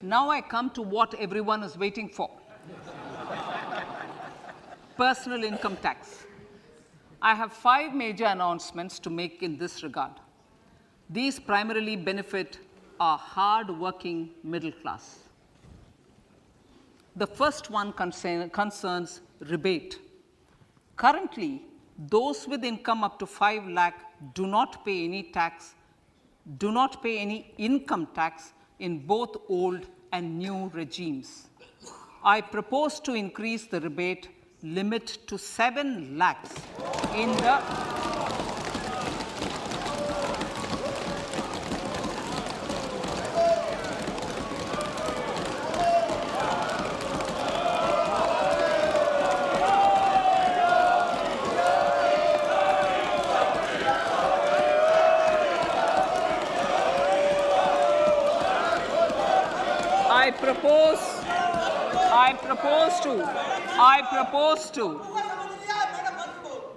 Now I come to what everyone is waiting for. Personal income tax. I have 5 major announcements to make in this regard. These primarily benefit our hard-working middle class. The first one concerns rebate. Currently, those with income up to 5 lakh do not pay any income tax in both old and new regimes. I propose to increase the rebate limit to 7 lakhs in the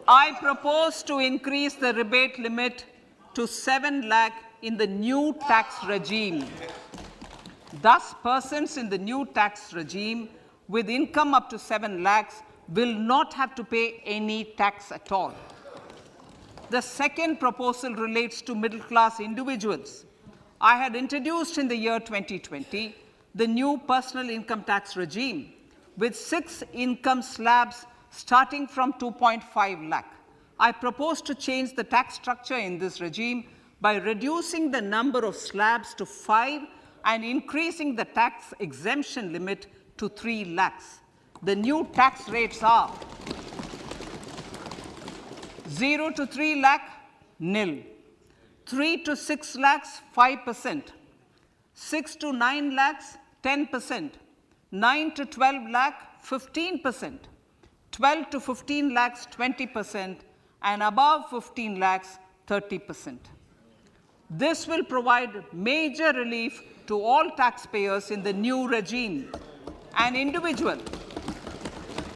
I propose to increase the rebate limit to 7 lakh in the new tax regime. Thus, persons in the new tax regime with income up to 7 lakhs will not have to pay any tax at all. The second proposal relates to middle-class individuals. I had introduced in the year 2020 the new personal income tax regime with 6 income slabs starting from 2.5 lakh. I propose to change the tax structure in this regime by reducing the number of slabs to 5 and increasing the tax exemption limit to 3 lakhs. The new tax rates are 0 to 3 lakh, nil; 3 to 6 lakhs, 5%; 6 to 9 lakhs, 10%; 9 to 12 lakh, 15%; 12 to 15 lakhs, 20%; and above 15 lakhs, 30%. This will provide major relief to all taxpayers in the new regime. An individual